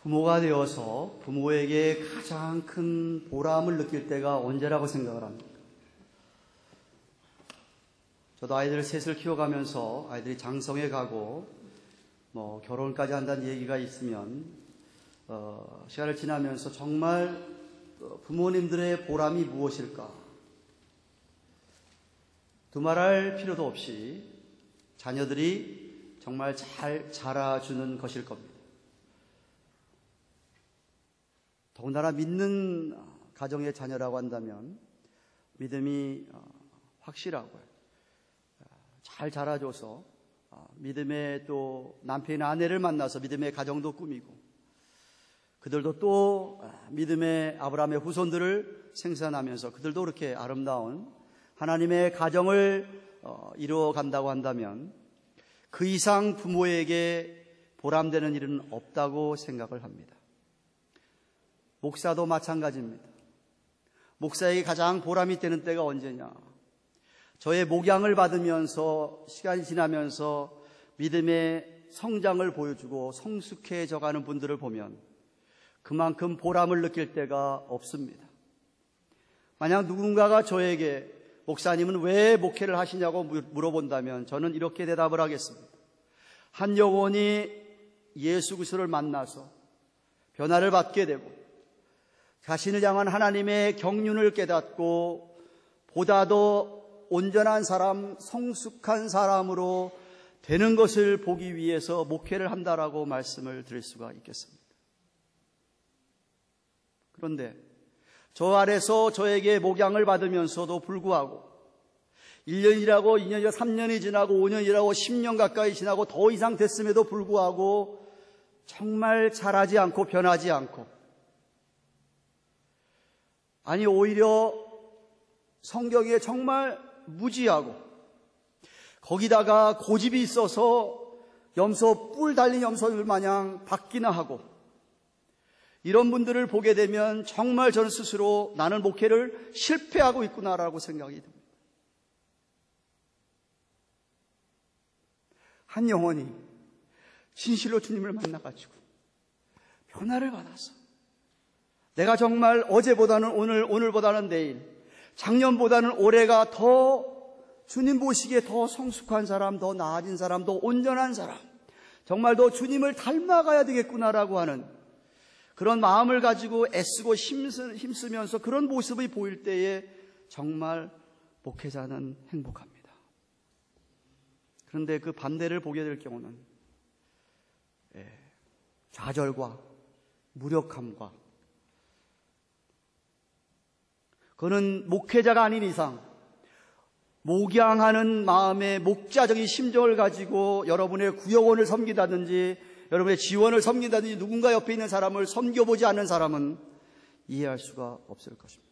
부모가 되어서 부모에게 가장 큰 보람을 느낄 때가 언제라고 생각을 합니까? 저도 아이들 셋을 키워가면서 아이들이 장성해 가고 결혼까지 한다는 얘기가 있으면 시간을 지나면서 정말 부모님들의 보람이 무엇일까? 두말할 필요도 없이 자녀들이 정말 잘 자라주는 것일 겁니다. 더군다나 믿는 가정의 자녀라고 한다면 믿음이 확실하고요. 잘 자라줘서 믿음의 또 남편이나 아내를 만나서 믿음의 가정도 꾸미고 그들도 또 믿음의 아브라함의 후손들을 생산하면서 그들도 그렇게 아름다운 하나님의 가정을 이루어간다고 한다면 그 이상 부모에게 보람되는 일은 없다고 생각을 합니다. 목사도 마찬가지입니다. 목사에게 가장 보람이 되는 때가 언제냐? 저의 목양을 받으면서 시간이 지나면서 믿음의 성장을 보여주고 성숙해져 가는 분들을 보면 그만큼 보람을 느낄 때가 없습니다. 만약 누군가가 저에게 목사님은 왜 목회를 하시냐고 물어본다면 저는 이렇게 대답을 하겠습니다. 한 영혼이 예수 그리스도를 만나서 변화를 받게 되고 자신을 향한 하나님의 경륜을 깨닫고 보다 더 온전한 사람, 성숙한 사람으로 되는 것을 보기 위해서 목회를 한다라고 말씀을 드릴 수가 있겠습니다. 그런데 저 아래서 저에게 목양을 받으면서도 불구하고 1년이라고 2년이라고 3년이 지나고 5년이라고 10년 가까이 지나고 더 이상 됐음에도 불구하고 정말 자라지 않고 변하지 않고 아니 오히려 성경에 정말 무지하고 거기다가 고집이 있어서 염소 뿔 달린 염소들 마냥 받기나 하고 이런 분들을 보게 되면 정말 저는 스스로 나는 목회를 실패하고 있구나라고 생각이 듭니다. 한 영혼이 진실로 주님을 만나가지고 변화를 받아서 내가 정말 어제보다는 오늘, 오늘보다는 내일, 작년보다는 올해가 더 주님 보시기에 더 성숙한 사람, 더 나아진 사람, 더 온전한 사람, 정말 더 주님을 닮아가야 되겠구나라고 하는 그런 마음을 가지고 애쓰고 힘쓰면서 그런 모습이 보일 때에 정말 목회자는 행복합니다. 그런데 그 반대를 보게 될 경우는 좌절과 무력함과 그는 목회자가 아닌 이상 목양하는 마음의 목자적인 심정을 가지고 여러분의 구역원을 섬기다든지 여러분의 지원을 섬긴다든지 누군가 옆에 있는 사람을 섬겨보지 않는 사람은 이해할 수가 없을 것입니다.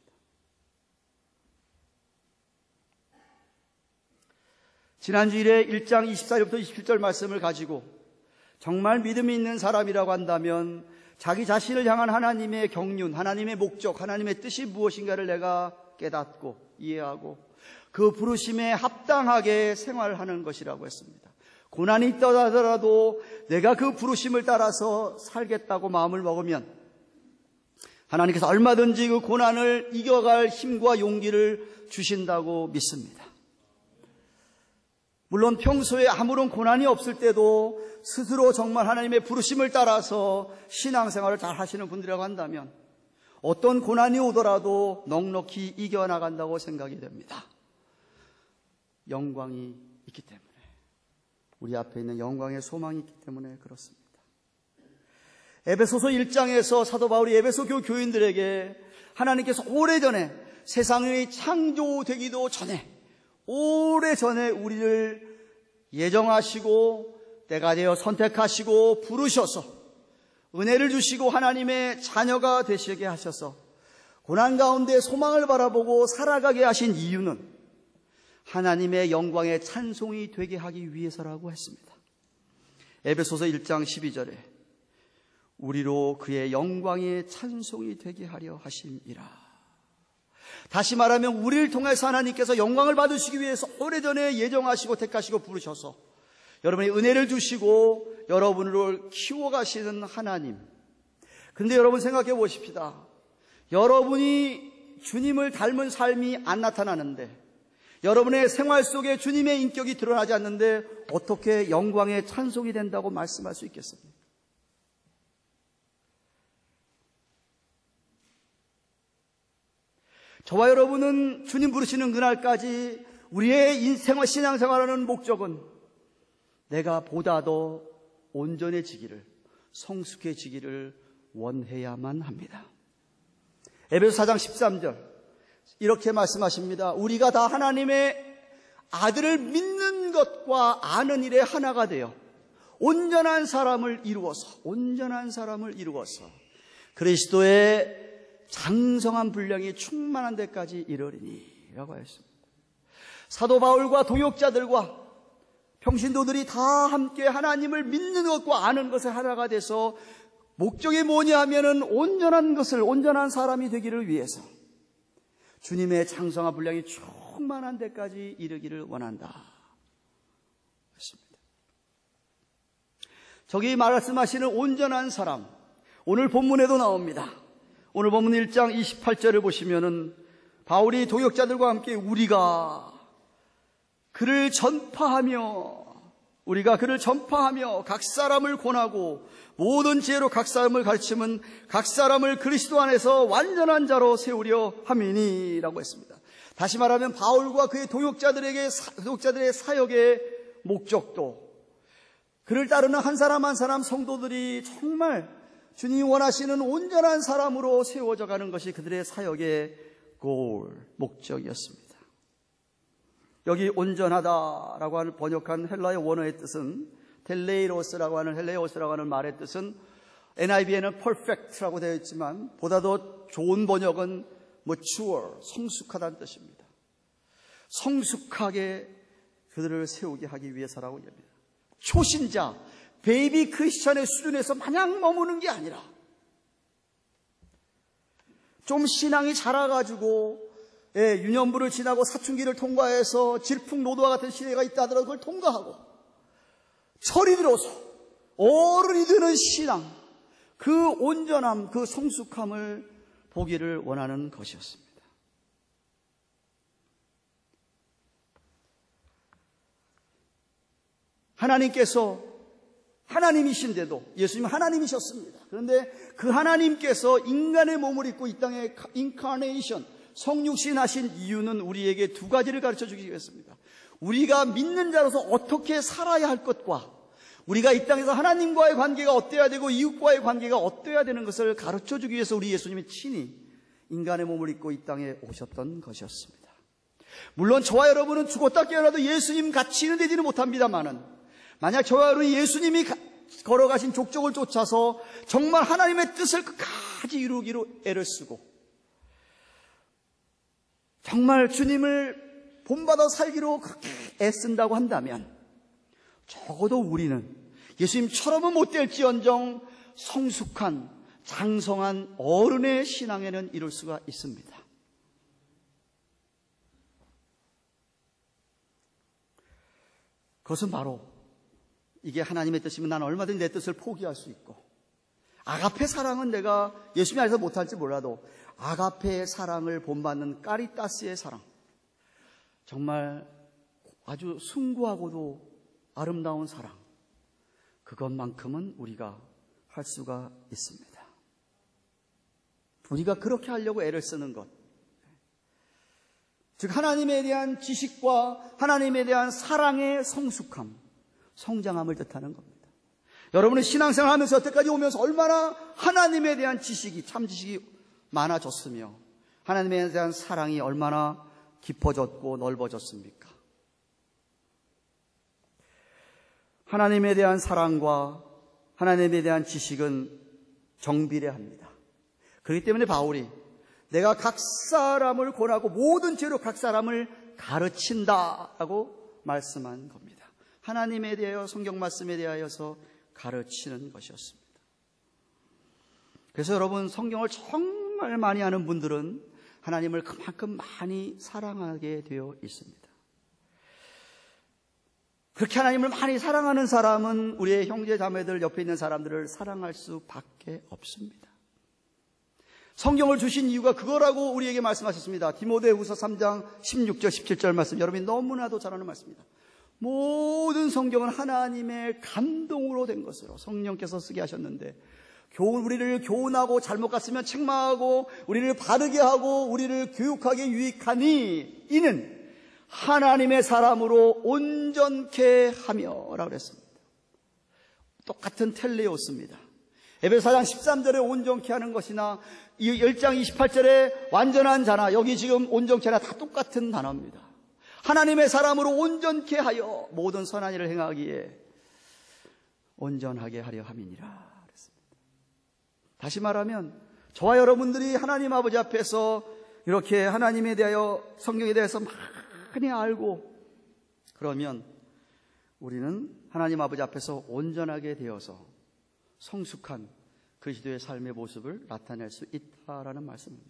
지난주일에 1장 24절부터 27절 말씀을 가지고 정말 믿음이 있는 사람이라고 한다면 자기 자신을 향한 하나님의 경륜, 하나님의 목적, 하나님의 뜻이 무엇인가를 내가 깨닫고 이해하고 그 부르심에 합당하게 생활하는 것이라고 했습니다. 고난이 있다 하더라도 내가 그 부르심을 따라서 살겠다고 마음을 먹으면 하나님께서 얼마든지 그 고난을 이겨갈 힘과 용기를 주신다고 믿습니다. 물론 평소에 아무런 고난이 없을 때도 스스로 정말 하나님의 부르심을 따라서 신앙생활을 잘 하시는 분들이라고 한다면 어떤 고난이 오더라도 넉넉히 이겨나간다고 생각이 됩니다. 영광이 있기 때문에, 우리 앞에 있는 영광의 소망이 있기 때문에 그렇습니다. 에베소서 1장에서 사도 바울이 에베소 교인들에게 하나님께서 오래전에 세상이 창조되기도 전에 오래전에 우리를 예정하시고 때가 되어 선택하시고 부르셔서 은혜를 주시고 하나님의 자녀가 되시게 하셔서 고난 가운데 소망을 바라보고 살아가게 하신 이유는 하나님의 영광의 찬송이 되게 하기 위해서라고 했습니다. 에베소서 1장 12절에 우리로 그의 영광의 찬송이 되게 하려 하심이라. 다시 말하면 우리를 통해서 하나님께서 영광을 받으시기 위해서 오래전에 예정하시고 택하시고 부르셔서 여러분이 은혜를 주시고 여러분을 키워가시는 하나님, 그런데 여러분 생각해 보십시다. 여러분이 주님을 닮은 삶이 안 나타나는데, 여러분의 생활 속에 주님의 인격이 드러나지 않는데 어떻게 영광의 찬송이 된다고 말씀할 수 있겠습니까? 저와 여러분은 주님 부르시는 그날까지 우리의 인생과 신앙생활하는 목적은 내가 보다 더 온전해지기를, 성숙해지기를 원해야만 합니다. 에베소 4장 13절 이렇게 말씀하십니다. 우리가 다 하나님의 아들을 믿는 것과 아는 일에 하나가 되어 온전한 사람을 이루어서 그리스도의 장성한 분량이 충만한 데까지 이르리니 라고 하였습니다. 사도 바울과 동역자들과 평신도들이 다 함께 하나님을 믿는 것과 아는 것에 하나가 돼서 목적이 뭐냐 하면은 온전한 사람이 되기를 위해서 주님의 장성한 분량이 충만한 데까지 이르기를 원한다. 그렇습니다. 저기 말씀하시는 온전한 사람, 오늘 본문에도 나옵니다. 오늘 본문 1장 28절을 보시면은 바울이 동역자들과 함께 우리가 그를 전파하며 각 사람을 권하고 모든 지혜로 각 사람을 가르치면 각 사람을 그리스도 안에서 완전한 자로 세우려 함이니라고 했습니다. 다시 말하면 바울과 그의 동역자들의 사역의 목적도 그를 따르는 한 사람 한 사람 성도들이 정말 주님이 원하시는 온전한 사람으로 세워져 가는 것이 그들의 사역의 목적이었습니다. 여기 온전하다라고 하는 번역한 헬라의 원어의 뜻은 텔레이로스라고 하는 말의 뜻은 NIV에는 perfect라고 되어 있지만 보다 더 좋은 번역은 mature, 성숙하다는 뜻입니다. 성숙하게 그들을 세우게 하기 위해서라고 합니다. 초신자, 베이비 크리스천의 수준에서 마냥 머무는 게 아니라 좀 신앙이 자라가지고 유년부를 지나고 사춘기를 통과해서 질풍노도와 같은 시대가 있다 하더라도 그걸 통과하고 철이 들어서 어른이 되는 신앙, 그 온전함, 그 성숙함을 보기를 원하는 것이었습니다. 하나님께서 하나님이신데도 예수님은 하나님이셨습니다. 그런데 그 하나님께서 인간의 몸을 입고 이 땅에 인카네이션, 성육신하신 이유는 우리에게 두 가지를 가르쳐 주기 위해서입니다. 우리가 믿는 자로서 어떻게 살아야 할 것과 우리가 이 땅에서 하나님과의 관계가 어때야 되고 이웃과의 관계가 어때야 되는 것을 가르쳐 주기 위해서 우리 예수님이 친히 인간의 몸을 입고 이 땅에 오셨던 것이었습니다. 물론 저와 여러분은 죽었다 깨어나도 예수님 같이는 되지는 못합니다만은 만약 저와 여러분이 예수님이 걸어가신 족적을 쫓아서 정말 하나님의 뜻을 끝까지 이루기로 애를 쓰고 정말 주님을 본받아 살기로 그렇게 애쓴다고 한다면 적어도 우리는 예수님처럼은 못 될지언정 성숙한 장성한 어른의 신앙에는 이룰 수가 있습니다. 그것은 바로 이게 하나님의 뜻이면 난 얼마든지 내 뜻을 포기할 수 있고 아가페 사랑은 내가 예수님 안에서 못할지 몰라도 아가페의 사랑을 본받는 까리따스의 사랑, 정말 아주 숭고하고도 아름다운 사랑, 그것만큼은 우리가 할 수가 있습니다. 우리가 그렇게 하려고 애를 쓰는 것, 즉 하나님에 대한 지식과 하나님에 대한 사랑의 성숙함, 성장함을 뜻하는 겁니다. 여러분의 신앙생활 하면서 여태까지 오면서 얼마나 하나님에 대한 지식이, 참 지식이 많아졌으며 하나님에 대한 사랑이 얼마나 깊어졌고 넓어졌습니까? 하나님에 대한 사랑과 하나님에 대한 지식은 정비례합니다. 그렇기 때문에 바울이 내가 각 사람을 권하고 모든 죄로 각 사람을 가르친다라고 말씀한 겁니다. 하나님에 대하여, 성경 말씀에 대하여서 가르치는 것이었습니다. 그래서 여러분, 성경을 정말 많이 아는 분들은 하나님을 그만큼 많이 사랑하게 되어 있습니다. 그렇게 하나님을 많이 사랑하는 사람은 우리의 형제 자매들 옆에 있는 사람들을 사랑할 수밖에 없습니다. 성경을 주신 이유가 그거라고 우리에게 말씀하셨습니다. 디모데후서 3장 16절 17절 말씀, 여러분이 너무나도 잘 아는 말씀입니다. 모든 성경은 하나님의 감동으로 된 것으로 성령께서 쓰게 하셨는데, 우리를 교훈하고 잘못 갔으면 책망하고 우리를 바르게 하고 우리를 교육하게 유익하니 이는 하나님의 사람으로 온전케 하며 라고 그랬습니다. 똑같은 텔레오스입니다. 에베소 4장 13절에 온전케 하는 것이나 이 10장 28절에 완전한 자나, 여기 지금 온전케 하나 다 똑같은 단어입니다. 하나님의 사람으로 온전케 하여 모든 선한 일을 행하기에 온전하게 하려 함이니라 그랬습니다. 다시 말하면 저와 여러분들이 하나님 아버지 앞에서 이렇게 하나님에 대하여, 성경에 대해서 많이 알고 그러면 우리는 하나님 아버지 앞에서 온전하게 되어서 성숙한 그리스도의 삶의 모습을 나타낼 수 있다라는 말씀입니다.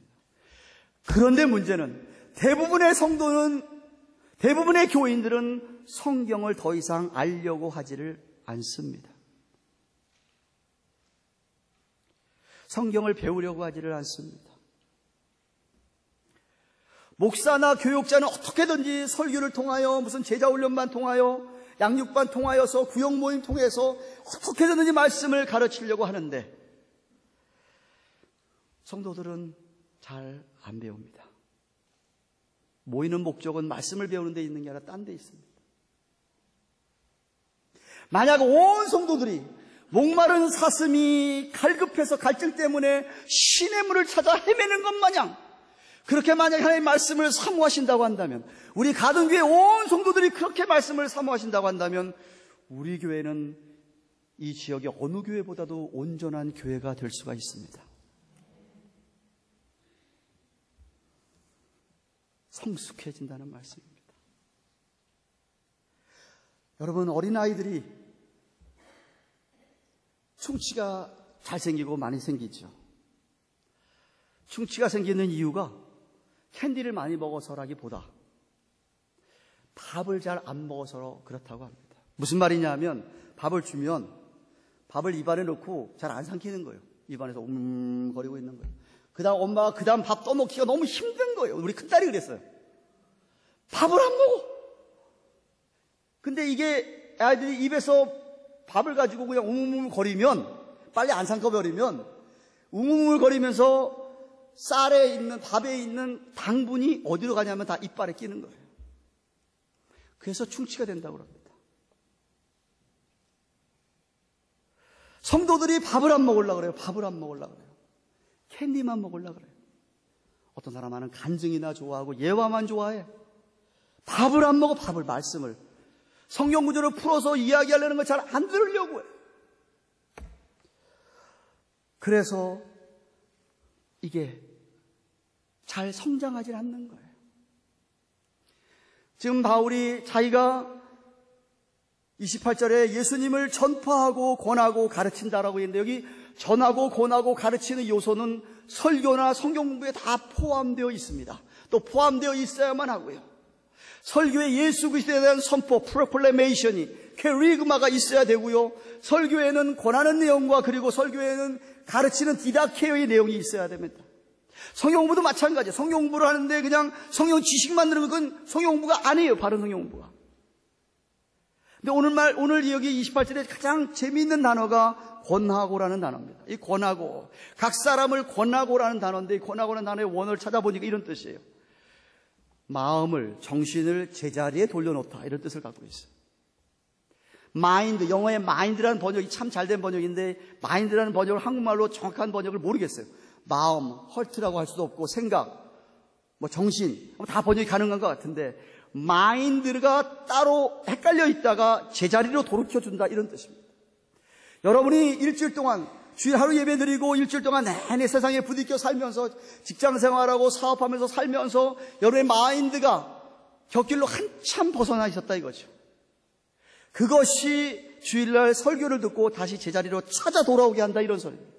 그런데 문제는 대부분의 성도는, 대부분의 교인들은 성경을 더 이상 알려고 하지를 않습니다. 성경을 배우려고 하지를 않습니다. 목사나 교육자는 어떻게든지 설교를 통하여, 무슨 제자훈련반 통하여, 양육반 통하여서, 구역모임 통해서 어떻게든지 말씀을 가르치려고 하는데 성도들은 잘 안 배웁니다. 모이는 목적은 말씀을 배우는 데 있는 게 아니라 딴 데 있습니다. 만약 온 성도들이 목마른 사슴이 갈급해서 갈증 때문에 시냇물을 찾아 헤매는 것 마냥 그렇게 만약 하나님의 말씀을 사모하신다고 한다면, 우리 가든교회 온 성도들이 그렇게 말씀을 사모하신다고 한다면 우리 교회는 이 지역의 어느 교회보다도 온전한 교회가 될 수가 있습니다. 성숙해진다는 말씀입니다. 여러분, 어린아이들이 충치가 잘생기고 많이 생기죠. 충치가 생기는 이유가 캔디를 많이 먹어서라기보다 밥을 잘 안 먹어서 그렇다고 합니다. 무슨 말이냐 하면, 밥을 주면 밥을 입안에 넣고 잘 안 삼키는 거예요. 입안에서 거리고 있는 거예요. 그 다음 엄마가 그 다음 밥 떠먹기가 너무 힘든 거예요. 우리 큰딸이 그랬어요. 밥을 안 먹어. 근데 이게 아이들이 입에서 밥을 가지고 그냥 웅웅 거리면, 빨리 안 삼켜버리면 웅웅 거리면서 쌀에 있는, 밥에 있는 당분이 어디로 가냐면 다 이빨에 끼는 거예요. 그래서 충치가 된다고 합니다. 성도들이 밥을 안 먹으려고 그래요. 밥을 안 먹으려고 그래요. 캔디만 먹으려고 그래요. 어떤 사람은 간증이나 좋아하고 예화만 좋아해. 밥을 안 먹어. 밥을, 말씀을, 성경 구절을 풀어서 이야기하려는 걸 잘 안 들으려고 해요. 그래서 이게 잘 성장하지 않는 거예요. 지금 바울이 자기가 28절에 예수님을 전파하고 권하고 가르친다라고 했는데, 여기 전하고 권하고 가르치는 요소는 설교나 성경 공부에 다 포함되어 있습니다. 또 포함되어 있어야만 하고요. 설교에 예수 그리스도에 대한 선포, 프로클레메이션이, 케리그마가 있어야 되고요. 설교에는 권하는 내용과, 그리고 설교에는 가르치는 디다케어의 내용이 있어야 됩니다. 성경 공부도 마찬가지예요. 성경 공부를 하는데 그냥 성경 지식만 들으면 그건 성경 공부가 아니에요. 바른 성경 공부가. 근데 오늘 여기 28절에 가장 재미있는 단어가 권하고라는 단어입니다. 이 권하고, 각 사람을 권하고라는 단어인데, 이 권하고라는 단어의 원어를 찾아보니까 이런 뜻이에요. 마음을, 정신을 제자리에 돌려놓다, 이런 뜻을 갖고 있어요. 마인드, 영어의 마인드라는 번역이 참 잘된 번역인데, 마인드라는 번역을 한국말로 정확한 번역을 모르겠어요. 마음, 헐트라고 할 수도 없고, 생각, 정신, 다 번역이 가능한 것 같은데, 마인드가 따로 헷갈려 있다가 제자리로 돌이켜준다, 이런 뜻입니다. 여러분이 일주일 동안 주일 하루 예배 드리고 일주일 동안 내내 세상에 부딪혀 살면서, 직장 생활하고 사업하면서 살면서 여러분의 마인드가 곁길로 한참 벗어나 있었다 이거죠. 그것이 주일날 설교를 듣고 다시 제자리로 찾아 돌아오게 한다, 이런 소리입니다.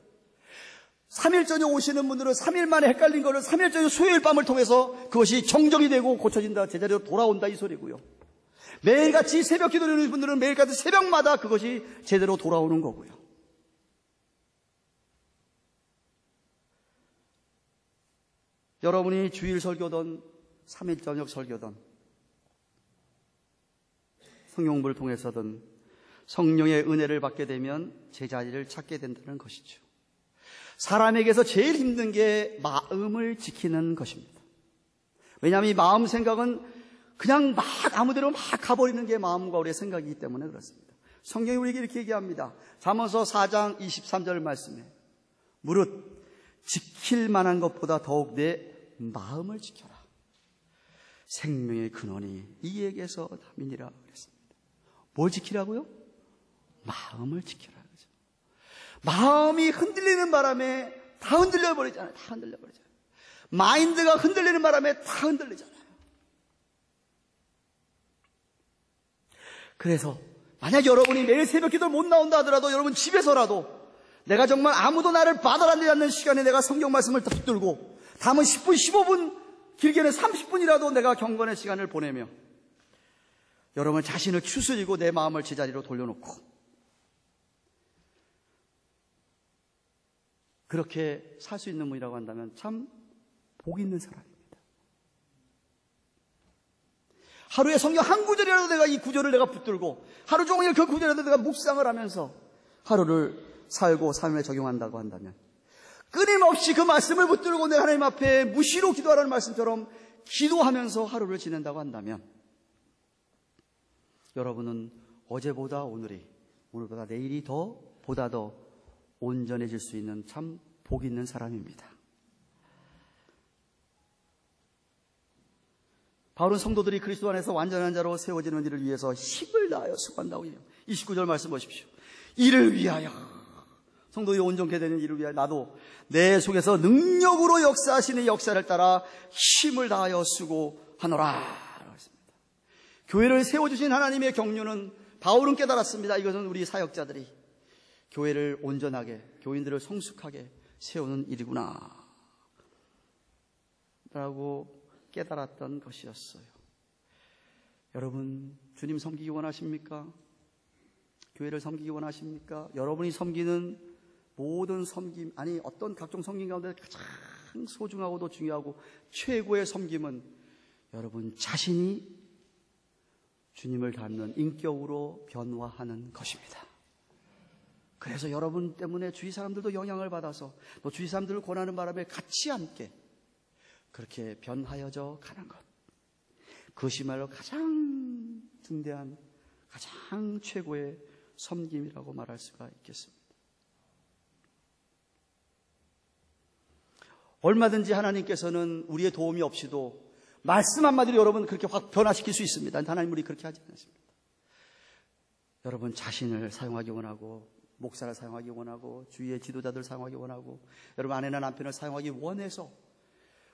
3일 전에 오시는 분들은 3일 만에 헷갈린 거를 3일 전에 수요일 밤을 통해서 그것이 정정이 되고 고쳐진다, 제자리로 돌아온다, 이 소리고요. 매일같이 새벽 기도 드리는 분들은 매일같이 새벽마다 그것이 제대로 돌아오는 거고요. 여러분이 주일 설교든 3일 저녁 설교든 성령부를 통해서든 성령의 은혜를 받게 되면 제자리를 찾게 된다는 것이죠. 사람에게서 제일 힘든 게 마음을 지키는 것입니다. 왜냐하면 이 마음 생각은 그냥 막 아무데로 막 가버리는 게 마음과 우리의 생각이기 때문에 그렇습니다. 성경이 우리에게 이렇게 얘기합니다. 잠언서 4장 23절 말씀에 무릇 지킬 만한 것보다 더욱 내 마음을 지켜라. 생명의 근원이 이에게서 남이니라 그랬습니다. 뭘 지키라고요? 마음을 지키라. 그죠? 마음이 흔들리는 바람에 다 흔들려 버리잖아요. 다 흔들려 버리잖아요. 마인드가 흔들리는 바람에 다 흔들리잖아요. 그래서 만약 여러분이 매일 새벽 기도를 못 나온다 하더라도 여러분 집에서라도 내가 정말 아무도 나를 받아들이지 않는 시간에 내가 성경 말씀을 붙들고 다음은 10분, 15분, 길게는 30분이라도 내가 경건의 시간을 보내며 여러분 자신을 추스리고 내 마음을 제자리로 돌려놓고 그렇게 살 수 있는 분이라고 한다면 참 복 있는 사람입니다. 하루에 성경 한 구절이라도 내가 이 구절을 내가 붙들고 하루 종일 그 구절이라도 내가 묵상을 하면서 하루를 살고 삶에 적용한다고 한다면 끊임없이 그 말씀을 붙들고 내 하나님 앞에 무시로 기도하라는 말씀처럼 기도하면서 하루를 지낸다고 한다면 여러분은 어제보다 오늘보다 내일이 보다 더 온전해질 수 있는 참 복 있는 사람입니다. 바울은 성도들이 그리스도 안에서 완전한 자로 세워지는 일을 위해서 힘을 다하여 수고한다고 해요. 29절 말씀 보십시오. 이를 위하여 성도들이 온전케 되는 일을 위하여 나도 내 속에서 능력으로 역사하시는 역사를 따라 힘을 다하여 수고하노라. 그렇습니다. 교회를 세워주신 하나님의 경륜은 바울은 깨달았습니다. 이것은 우리 사역자들이 교회를 온전하게, 교인들을 성숙하게 세우는 일이구나 라고 깨달았던 것이었어요. 여러분, 주님 섬기기 원하십니까? 교회를 섬기기 원하십니까? 여러분이 섬기는 모든 섬김, 아니 어떤 각종 섬김 가운데 가장 소중하고도 중요하고 최고의 섬김은 여러분 자신이 주님을 닮는 인격으로 변화하는 것입니다. 그래서 여러분 때문에 주위 사람들도 영향을 받아서 또 주위 사람들을 권하는 바람에 같이 함께 그렇게 변하여져 가는 것. 그것이말로 가장 중대한, 가장 최고의 섬김이라고 말할 수가 있겠습니다. 얼마든지 하나님께서는 우리의 도움이 없이도 말씀 한마디로 여러분 그렇게 확 변화시킬 수 있습니다. 하나님 우리 그렇게 하지 않습니다. 여러분 자신을 사용하기 원하고 목사를 사용하기 원하고 주위의 지도자들을 사용하기 원하고 여러분 아내나 남편을 사용하기 원해서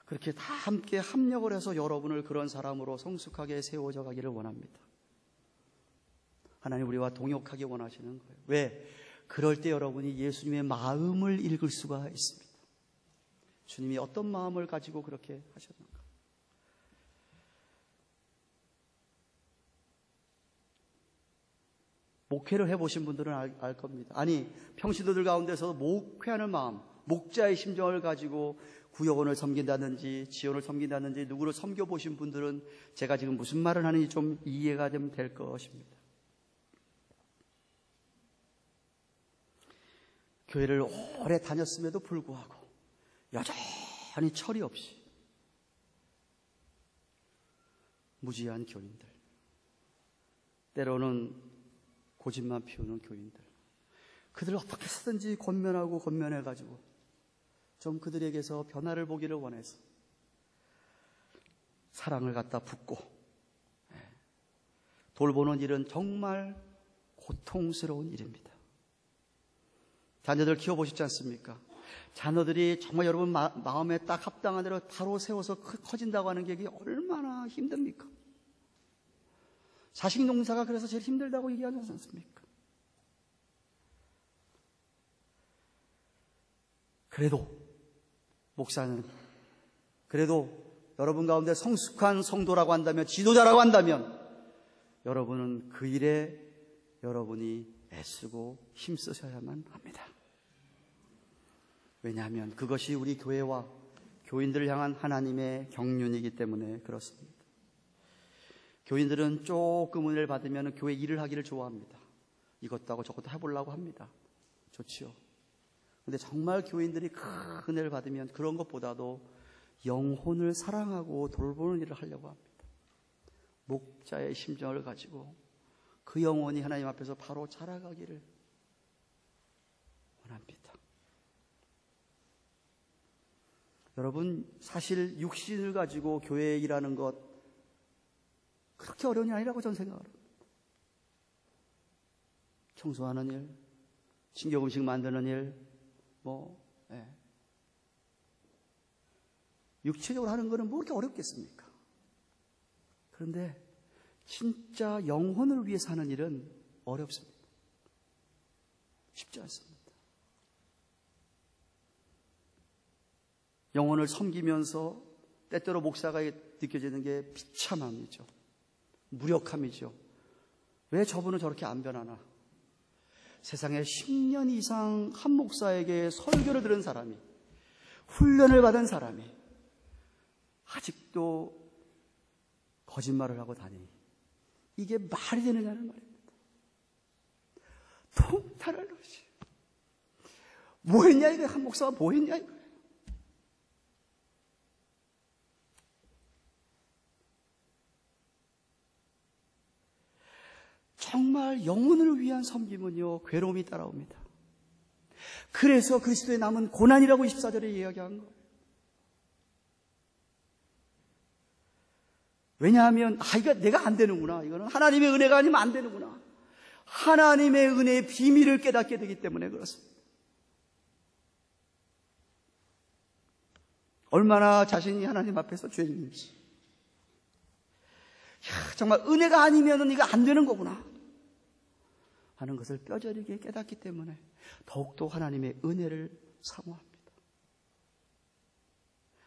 그렇게 다 함께 합력을 해서 여러분을 그런 사람으로 성숙하게 세워져 가기를 원합니다. 하나님 우리와 동역하기 원하시는 거예요. 왜? 그럴 때 여러분이 예수님의 마음을 읽을 수가 있습니다. 주님이 어떤 마음을 가지고 그렇게 하셨는가? 목회를 해보신 분들은 알 겁니다. 아니 평신도들 가운데서 목회하는 마음, 목자의 심정을 가지고 구역원을 섬긴다든지 지원을 섬긴다든지 누구를 섬겨보신 분들은 제가 지금 무슨 말을 하는지 좀 이해가 좀 될 것입니다. 교회를 오래 다녔음에도 불구하고 여전히 철이 없이 무지한 교인들, 때로는 고집만 피우는 교인들, 그들을 어떻게 해서든지 권면해가지고 좀 그들에게서 변화를 보기를 원해서 사랑을 갖다 붓고 돌보는 일은 정말 고통스러운 일입니다. 자녀들 키워보셨지 않습니까? 자녀들이 정말 여러분 마음에 딱 합당한 대로 바로 세워서 커진다고 하는 게 이게 얼마나 힘듭니까? 자식 농사가 그래서 제일 힘들다고 얘기하지 않습니까? 그래도 목사는 그래도 여러분 가운데 성숙한 성도라고 한다면 지도자라고 한다면 여러분은 그 일에 여러분이 애쓰고 힘쓰셔야만 합니다. 왜냐하면 그것이 우리 교회와 교인들을 향한 하나님의 경륜이기 때문에 그렇습니다. 교인들은 조금 은혜를 받으면 교회 일을 하기를 좋아합니다. 이것도 하고 저것도 해보려고 합니다. 좋지요. 그런데 정말 교인들이 큰 은혜를 받으면 그런 것보다도 영혼을 사랑하고 돌보는 일을 하려고 합니다. 목자의 심정을 가지고 그 영혼이 하나님 앞에서 바로 자라가기를 원합니다. 여러분, 사실 육신을 가지고 교회에 일하는 것 그렇게 어려운 일이 아니라고 저는 생각합니다. 청소하는 일, 신경 음식 만드는 일, 육체적으로 하는 거는 뭐 그렇게 어렵겠습니까? 그런데 진짜 영혼을 위해 사는 일은 어렵습니다. 쉽지 않습니다. 영혼을 섬기면서 때때로 목사가 느껴지는 게 비참함이죠. 무력함이죠. 왜 저분은 저렇게 안 변하나? 세상에 10년 이상 한 목사에게 설교를 들은 사람이, 훈련을 받은 사람이 아직도 거짓말을 하고 다니니 이게 말이 되느냐는 말입니다. 통탄을 넣으시. 뭐 했냐 이거? 한 목사가 뭐 했냐 이거? 정말 영혼을 위한 섬김은요, 괴로움이 따라옵니다. 그래서 그리스도의 남은 고난이라고 24절에 이야기한 거예요. 왜냐하면 이거 내가 안 되는구나. 이거는 하나님의 은혜가 아니면 안 되는구나. 하나님의 은혜의 비밀을 깨닫게 되기 때문에 그렇습니다. 얼마나 자신이 하나님 앞에서 죄인인지. 정말 은혜가 아니면 이거 안 되는 거구나 하는 것을 뼈저리게 깨닫기 때문에 더욱더 하나님의 은혜를 사모합니다.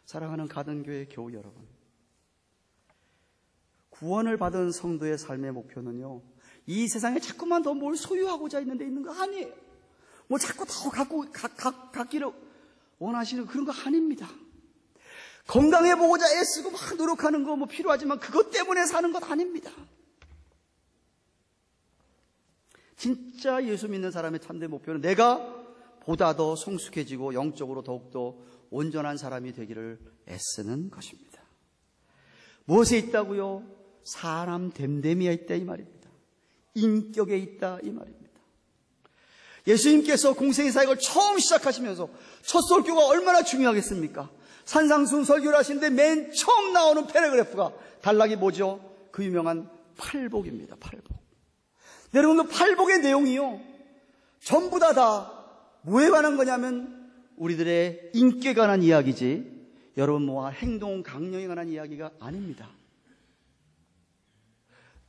사랑하는 가든교회 교우 여러분, 구원을 받은 성도의 삶의 목표는요, 이 세상에 자꾸만 더 뭘 소유하고자 있는 데 있는 거 아니에요. 뭐 자꾸 더 갖기를 원하시는 그런 거 아닙니다. 건강해보고자 애쓰고 막 노력하는 거 뭐 필요하지만 그것 때문에 사는 것 아닙니다. 진짜 예수 믿는 사람의 참된 목표는 내가 보다 더 성숙해지고 영적으로 더욱더 온전한 사람이 되기를 애쓰는 것입니다. 무엇에 있다고요? 사람 됨됨이에 있다 이 말입니다. 인격에 있다 이 말입니다. 예수님께서 공생의 사역을 처음 시작하시면서 첫 설교가 얼마나 중요하겠습니까? 산상순 설교를 하시는데 맨 처음 나오는 패러그래프가 단락이 뭐죠? 그 유명한 팔복입니다. 팔복. 여러분, 그 팔복의 내용이요, 전부 다 뭐에 관한 거냐면 우리들의 인격에 관한 이야기지, 여러분 뭐와 행동 강령에 관한 이야기가 아닙니다.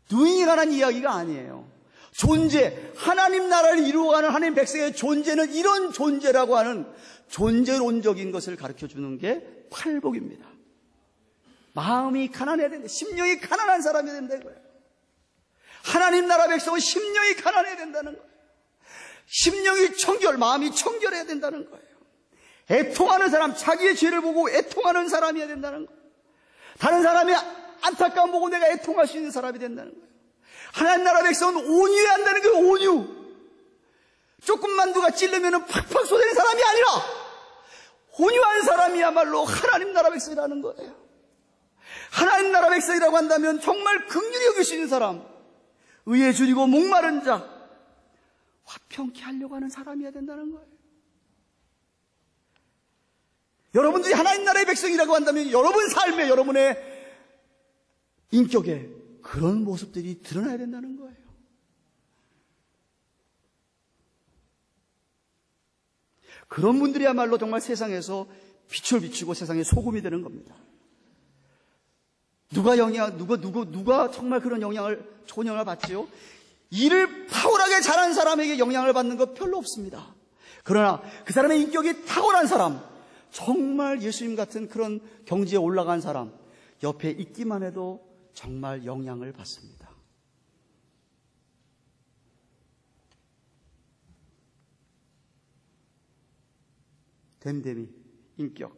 doing에 관한 이야기가 아니에요. 존재, 하나님 나라를 이루어가는 하나님 백성의 존재는 이런 존재라고 하는 존재론적인 것을 가르쳐주는 게 팔복입니다. 마음이 가난해야 된다. 심령이 가난한 사람이 된다는 거예요. 하나님 나라 백성은 심령이 가난해야 된다는 거예요. 심령이 청결, 마음이 청결해야 된다는 거예요. 애통하는 사람, 자기의 죄를 보고 애통하는 사람이어야 된다는 거예요. 다른 사람의 안타까움 보고 내가 애통할 수 있는 사람이 된다는 거예요. 하나님 나라 백성은 온유해야 한다는 거예요. 온유. 조금만 누가 찔르면 팍팍 쏟아내는 사람이 아니라 온유한 사람이야말로 하나님 나라 백성이라는 거예요. 하나님 나라 백성이라고 한다면 정말 긍휼히 여길 수 있는 사람, 의에 줄이고 목마른 자, 화평케 하려고 하는 사람이어야 된다는 거예요. 여러분들이 하나님 나라의 백성이라고 한다면 여러분 삶에, 여러분의 인격에 그런 모습들이 드러나야 된다는 거예요. 그런 분들이야말로 정말 세상에서 빛을 비추고 세상에 소금이 되는 겁니다. 누가 정말 그런 좋은 영향을 받지요? 일을 탁월하게 잘한 사람에게 영향을 받는 것 별로 없습니다. 그러나 그 사람의 인격이 탁월한 사람, 정말 예수님 같은 그런 경지에 올라간 사람, 옆에 있기만 해도 정말 영향을 받습니다. 됨됨이, 인격.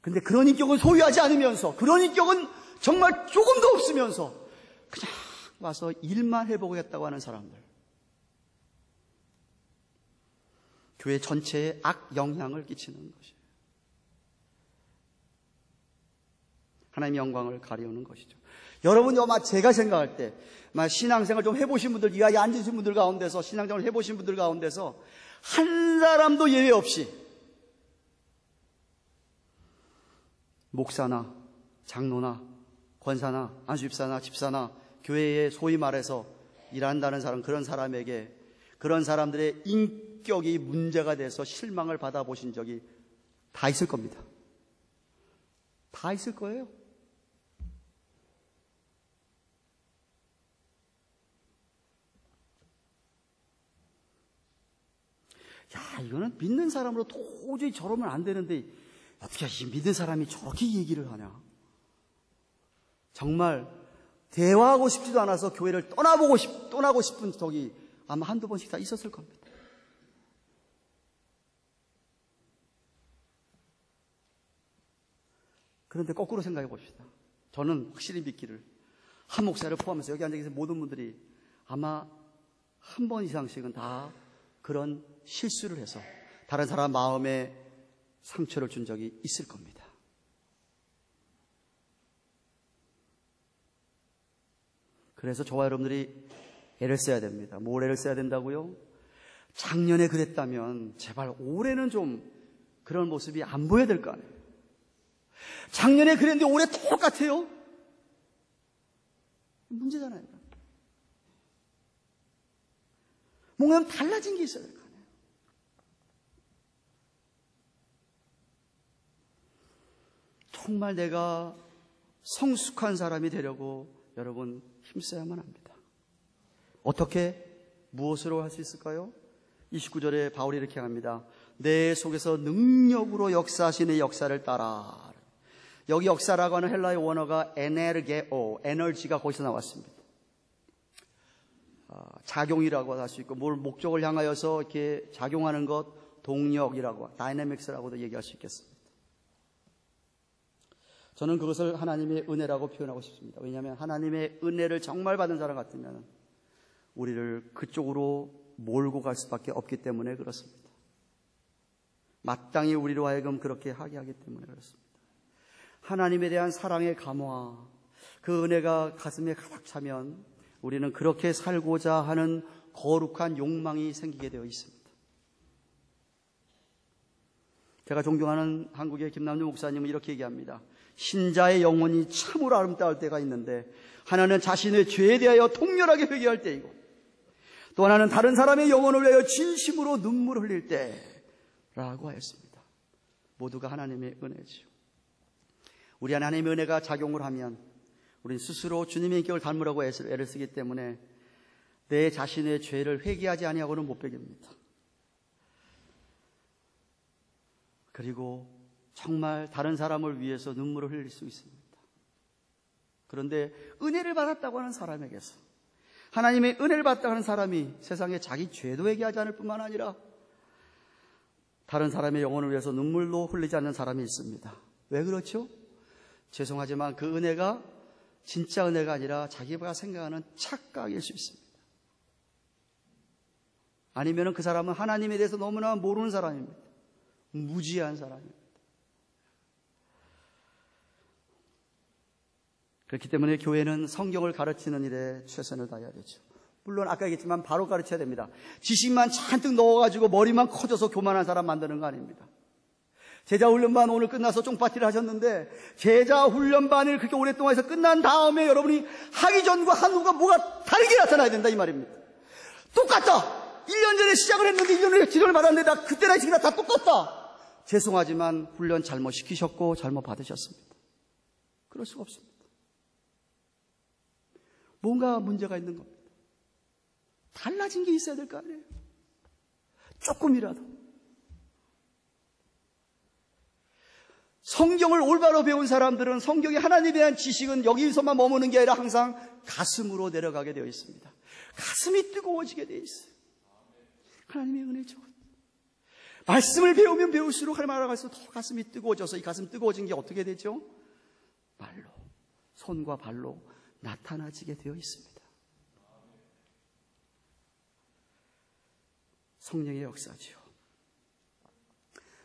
근데 그런 인격은 소유하지 않으면서, 그런 인격은 정말 조금도 없으면서 그냥 와서 일만 해보겠다고 하는 사람들, 교회 전체에 악 영향을 끼치는 것이에요. 하나님의 영광을 가려우는 것이죠. 여러분이 아마 제가 생각할 때 신앙생활 좀 해보신 분들, 이 자리에 앉으신 분들 가운데서, 신앙생활 해보신 분들 가운데서 한 사람도 예외 없이 목사나 장로나 권사나 안수집사나 집사나 교회에 소위 말해서 일한다는 사람, 그런 사람에게 그런 사람들의 인격이 문제가 돼서 실망을 받아보신 적이 다 있을 겁니다. 다 있을 거예요. 야, 이거는 믿는 사람으로 도저히 저러면 안 되는데 어떻게 이 믿는 사람이 저렇게 얘기를 하냐. 정말 대화하고 싶지도 않아서 교회를 떠나고 싶은 적이 아마 한두 번씩 다 있었을 겁니다. 그런데 거꾸로 생각해 봅시다. 저는 확실히 믿기를, 한 목사를 포함해서 여기 앉아 계신 모든 분들이 아마 한 번 이상씩은 다 그런 실수를 해서 다른 사람 마음에 상처를 준 적이 있을 겁니다. 그래서 저와 여러분들이 애를 써야 됩니다. 뭘 애를 써야 된다고요? 작년에 그랬다면 제발 올해는 좀 그런 모습이 안 보여야 될 거 아니에요. 작년에 그랬는데 올해 똑같아요? 문제잖아요. 뭔가 달라진 게 있어야 될 거 아니에요. 정말 내가 성숙한 사람이 되려고 여러분 힘써야만 합니다. 어떻게, 무엇으로 할 수 있을까요? 29절에 바울이 이렇게 합니다. 내 속에서 능력으로 역사하시는 역사를 따라. 여기 역사라고 하는 헬라의 원어가 에네르게오, 에너지가 거기서 나왔습니다. 작용이라고 할 수 있고, 뭘 목적을 향하여서 이렇게 작용하는 것, 동력이라고, 다이내믹스라고도 얘기할 수 있겠습니다. 저는 그것을 하나님의 은혜라고 표현하고 싶습니다. 왜냐하면 하나님의 은혜를 정말 받은 사람 같으면 우리를 그쪽으로 몰고 갈 수밖에 없기 때문에 그렇습니다. 마땅히 우리로 하여금 그렇게 하게 하기 때문에 그렇습니다. 하나님에 대한 사랑의 감화, 그 은혜가 가슴에 가득 차면 우리는 그렇게 살고자 하는 거룩한 욕망이 생기게 되어 있습니다. 제가 존경하는 한국의 김남주 목사님은 이렇게 얘기합니다. 신자의 영혼이 참으로 아름다울 때가 있는데, 하나는 자신의 죄에 대하여 통렬하게 회개할 때이고, 또 하나는 다른 사람의 영혼을 위하여 진심으로 눈물을 흘릴 때라고 하였습니다. 모두가 하나님의 은혜지요. 우리 안에 하나님의 은혜가 작용을 하면 우리는 스스로 주님의 인격을 닮으라고 애를 쓰기 때문에 내 자신의 죄를 회개하지 아니하고는 못 배깁니다. 그리고 정말 다른 사람을 위해서 눈물을 흘릴 수 있습니다. 그런데 은혜를 받았다고 하는 사람에게서, 하나님의 은혜를 받았다고 하는 사람이 세상에 자기 죄도 회개하지 않을 뿐만 아니라 다른 사람의 영혼을 위해서 눈물도 흘리지 않는 사람이 있습니다. 왜 그렇죠? 죄송하지만 그 은혜가 진짜 은혜가 아니라 자기가 생각하는 착각일 수 있습니다. 아니면 그 사람은 하나님에 대해서 너무나 모르는 사람입니다. 무지한 사람입니다. 그렇기 때문에 교회는 성경을 가르치는 일에 최선을 다해야 되죠. 물론 아까 얘기했지만 바로 가르쳐야 됩니다. 지식만 잔뜩 넣어가지고 머리만 커져서 교만한 사람 만드는 거 아닙니다. 제자훈련반 오늘 끝나서 쫑파티를 하셨는데, 제자훈련반을 그렇게 오랫동안 해서 끝난 다음에 여러분이 하기 전과 한 후가 뭐가 다르게 나타나야 된다 이 말입니다. 똑같다. 1년 전에 시작을 했는데 1년 후에 지도를 받았는데 나 그때랑 지금 다 똑같다. 죄송하지만 훈련 잘못 시키셨고 잘못 받으셨습니다. 그럴 수가 없습니다. 뭔가 문제가 있는 겁니다. 달라진 게 있어야 될 거 아니에요. 조금이라도. 성경을 올바로 배운 사람들은 성경의 하나님에 대한 지식은 여기서만 머무는 게 아니라 항상 가슴으로 내려가게 되어 있습니다. 가슴이 뜨거워지게 되어 있어요. 하나님의 은혜죠. 말씀을 배우면 배울수록 하나님 알아갈수록 더 가슴이 뜨거워져서 이 가슴 뜨거워진 게 어떻게 되죠? 말로, 손과 발로 나타나지게 되어 있습니다. 성령의 역사지요.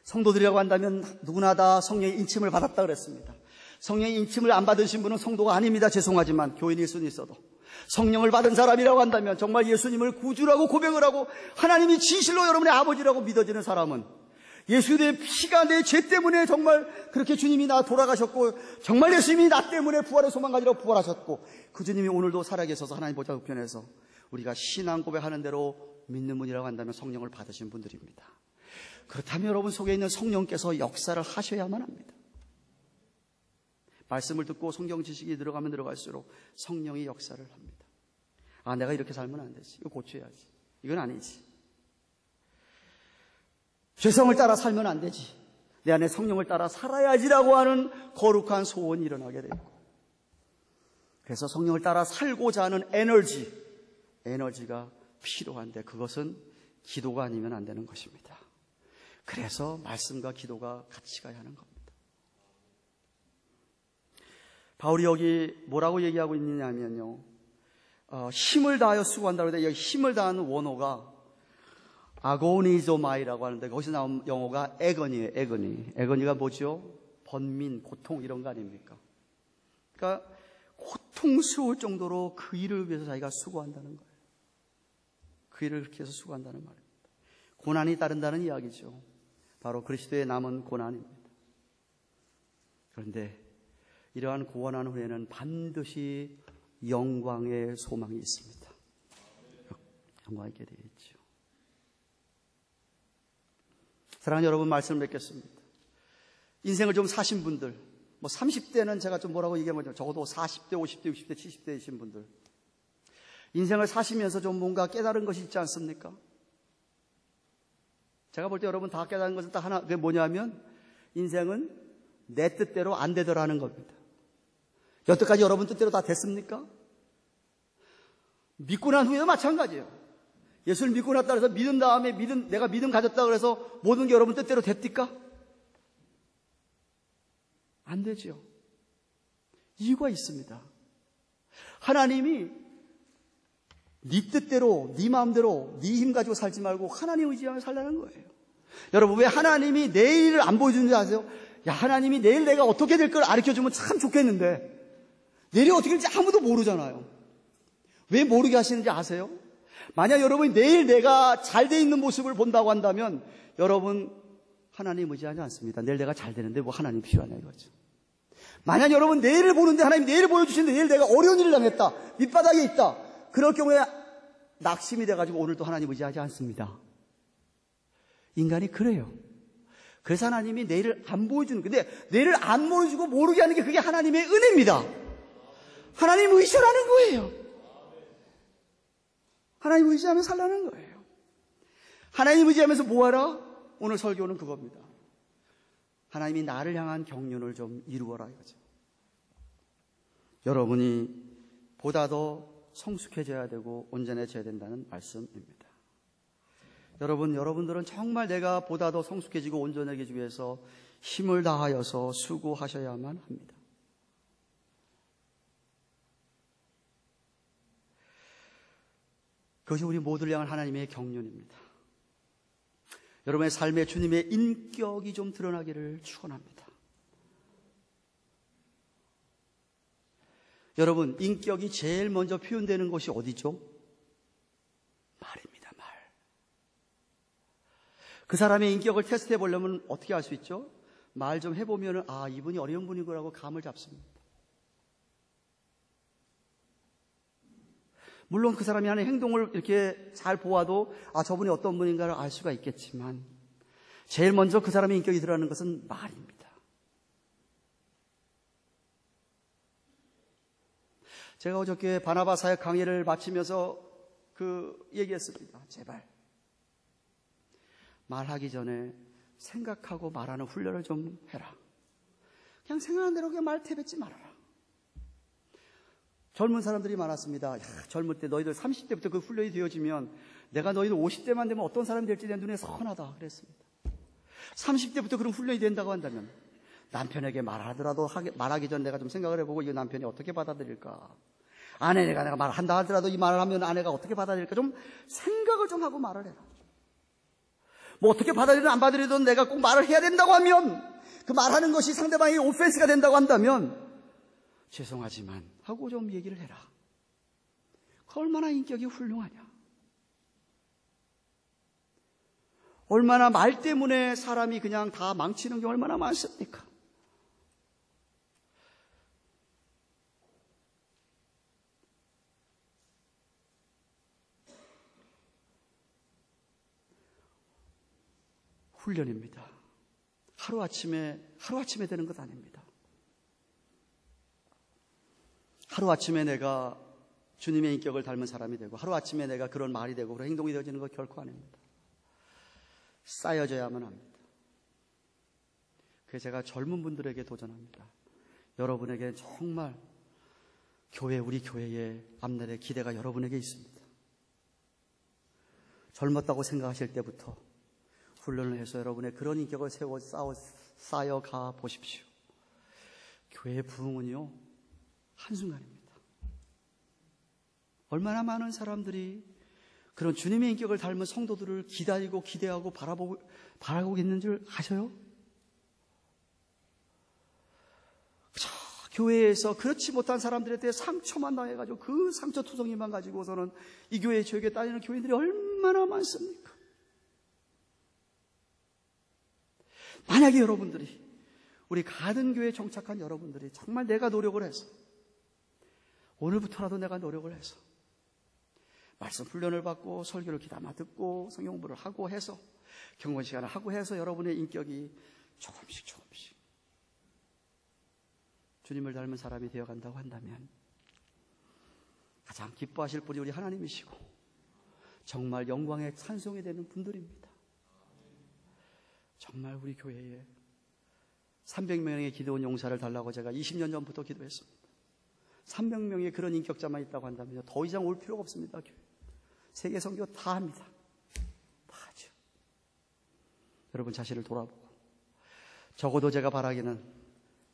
성도들이라고 한다면 누구나 다 성령의 인침을 받았다 그랬습니다. 성령의 인침을 안 받으신 분은 성도가 아닙니다. 죄송하지만 교인일 수는 있어도 성령을 받은 사람이라고 한다면 정말 예수님을 구주라고 고백을 하고 하나님이 진실로 여러분의 아버지라고 믿어지는 사람은 예수의 피가 내 죄 때문에 정말 그렇게 주님이 나 돌아가셨고 정말 예수님이 나 때문에 부활의 소망 가지러 부활하셨고 그 주님이 오늘도 살아계셔서 하나님 보좌 우편에서 우리가 신앙 고백하는 대로 믿는 분이라고 한다면 성령을 받으신 분들입니다. 그렇다면 여러분 속에 있는 성령께서 역사를 하셔야만 합니다. 말씀을 듣고 성경 지식이 들어가면 들어갈수록 성령이 역사를 합니다. 아, 내가 이렇게 살면 안 되지. 이거 고쳐야지. 이건 아니지. 죄성을 따라 살면 안 되지. 내 안에 성령을 따라 살아야지라고 하는 거룩한 소원이 일어나게 되고, 그래서 성령을 따라 살고자 하는 에너지가 필요한데 그것은 기도가 아니면 안 되는 것입니다. 그래서 말씀과 기도가 같이 가야 하는 겁니다. 바울이 여기 뭐라고 얘기하고 있느냐면요, 힘을 다하여 수고한다고 하는데 여기 힘을 다하는 원어가 아고니조마이라고 하는데 거기서 나온 영어가 애거니예요. 애거니가 뭐죠? 번민, 고통 이런 거 아닙니까? 그러니까 고통스러울 정도로 그 일을 위해서 자기가 수고한다는 거예요. 그 일을 그렇게 해서 수고한다는 말입니다. 고난이 따른다는 이야기죠. 바로 그리스도의 남은 고난입니다. 그런데 이러한 고난한 후에는 반드시 영광의 소망이 있습니다. 영광이 있게 되어 있죠. 사랑하는 여러분, 말씀을 맺겠습니다. 인생을 좀 사신 분들, 30대는 제가 좀 뭐라고 얘기하면 적어도 40대, 50대, 60대, 70대이신 분들, 인생을 사시면서 좀 뭔가 깨달은 것이 있지 않습니까? 제가 볼 때 여러분 다 깨달은 것은 딱 하나, 그게 뭐냐면 인생은 내 뜻대로 안 되더라는 겁니다. 여태까지 여러분 뜻대로 다 됐습니까? 믿고 난 후에도 마찬가지예요. 예수를 믿고 났다 그래서 믿은 다음에 내가 믿음 가졌다 그래서 모든 게 여러분 뜻대로 됐습니까? 안 되죠. 이유가 있습니다. 하나님이 네 뜻대로, 네 마음대로, 네 힘 가지고 살지 말고 하나님 의지하며 살라는 거예요. 여러분, 왜 하나님이 내일을 안 보여주는지 아세요? 야, 하나님이 내일 내가 어떻게 될 걸 가르쳐주면 참 좋겠는데 내일이 어떻게 될지 아무도 모르잖아요. 왜 모르게 하시는지 아세요? 만약 여러분이 내일 내가 잘 돼 있는 모습을 본다고 한다면 여러분 하나님 의지하지 않습니다. 내일 내가 잘 되는데 뭐 하나님 필요하냐 이거죠. 만약 여러분 내일을 보는데 하나님 내일을 보여주시는데 내일 내가 어려운 일을 당했다, 밑바닥에 있다, 그럴 경우에 낙심이 돼가지고 오늘도 하나님 의지하지 않습니다. 인간이 그래요. 그래서 하나님이 내일을 안 보여주는, 근데 내일을 안 보여주고 모르게 하는 게 그게 하나님의 은혜입니다. 하나님 의지하라는 거예요. 하나님 의지하며 살라는 거예요. 하나님 의지하면서 뭐하라? 오늘 설교는 그겁니다. 하나님이 나를 향한 경륜을 좀 이루어라 이거죠. 여러분이 보다 더 성숙해져야 되고 온전해져야 된다는 말씀입니다. 여러분들은 정말 내가 보다 더 성숙해지고 온전해지기 위해서 힘을 다하여서 수고하셔야만 합니다. 그것이 우리 모두를 향한 하나님의 경륜입니다. 여러분의 삶에 주님의 인격이 좀 드러나기를 축원합니다. 여러분, 인격이 제일 먼저 표현되는 것이 어디죠? 말입니다. 말. 그 사람의 인격을 테스트해 보려면 어떻게 할 수 있죠? 말 좀 해보면 아, 이분이 어려운 분이구나라고 감을 잡습니다. 물론 그 사람이 하는 행동을 이렇게 잘 보아도 아, 저분이 어떤 분인가를 알 수가 있겠지만 제일 먼저 그 사람의 인격이 드러나는 것은 말입니다. 제가 어저께 바나바 사역 강의를 마치면서 얘기했습니다. 제발 말하기 전에 생각하고 말하는 훈련을 좀 해라. 그냥 생각하는 대로 그냥 말 태뱉지 말아라. 젊은 사람들이 많았습니다. 젊을 때 너희들 30대부터 그 훈련이 되어지면 내가 너희들 50대만 되면 어떤 사람이 될지 내 눈에 선하다 그랬습니다. 30대부터 그런 훈련이 된다고 한다면 남편에게 말하더라도 말하기 전 내가 좀 생각을 해보고 이 남편이 어떻게 받아들일까? 내가 말한다 하더라도 이 말을 하면 아내가 어떻게 받아들일까? 좀 생각을 좀 하고 말을 해라. 뭐 어떻게 받아들이든 안 받아들이든 내가 꼭 말을 해야 된다고 하면 그 말하는 것이 상대방이 오펜스가 된다고 한다면 죄송하지만 하고 좀 얘기를 해라. 그 얼마나 인격이 훌륭하냐. 얼마나 말 때문에 사람이 그냥 다 망치는 게 얼마나 많습니까? 훈련입니다. 하루아침에 되는 것 아닙니다. 하루아침에 내가 주님의 인격을 닮은 사람이 되고 하루아침에 내가 그런 말이 되고 그런 행동이 되어지는 것 결코 아닙니다. 쌓여져야만 합니다. 그래서 제가 젊은 분들에게 도전합니다. 여러분에게 정말 우리 교회의 앞날의 기대가 여러분에게 있습니다. 젊었다고 생각하실 때부터 훈련을 해서 여러분의 그런 인격을 쌓여가 보십시오. 교회의 부흥은요, 한순간입니다. 얼마나 많은 사람들이 그런 주님의 인격을 닮은 성도들을 기다리고 기대하고 바라고 있는 줄 아셔요? 교회에서 그렇지 못한 사람들에 대해 상처만 당해가지고 그 상처투성이만 가지고서는 이 교회 저 교회 따지는 교인들이 얼마나 많습니까? 만약에 여러분들이 우리 가든교회에 정착한 여러분들이 정말 내가 노력을 해서 오늘부터라도 내가 노력을 해서 말씀 훈련을 받고 설교를 귀담아 듣고 성경 공부를 하고 해서 경건 시간을 하고 해서 여러분의 인격이 조금씩 주님을 닮은 사람이 되어간다고 한다면 가장 기뻐하실 분이 우리 하나님이시고 정말 영광의 찬송이 되는 분들입니다. 정말 우리 교회에 300명의 기도원 용사를 달라고 제가 20년 전부터 기도했습니다. 300명의 그런 인격자만 있다고 한다면 더 이상 올 필요가 없습니다. 교회. 세계 선교 다 합니다. 다 하죠. 여러분 자신을 돌아보고 적어도 제가 바라기는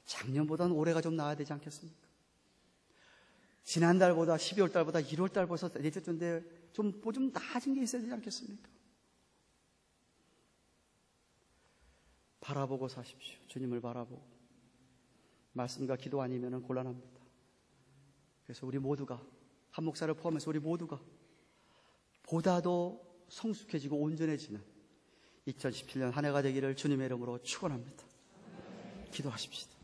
작년보다는 올해가 좀 나아야 되지 않겠습니까? 지난달보다 12월달보다 1월달 벌써 넷째 주인데 좀 나아진 게 있어야 되지 않겠습니까? 바라보고 사십시오. 주님을 바라보고. 말씀과 기도 아니면 곤란합니다. 그래서 우리 모두가, 한 목사를 포함해서 우리 모두가 보다도 성숙해지고 온전해지는 2017년 한 해가 되기를 주님의 이름으로 축원합니다. 기도하십시다.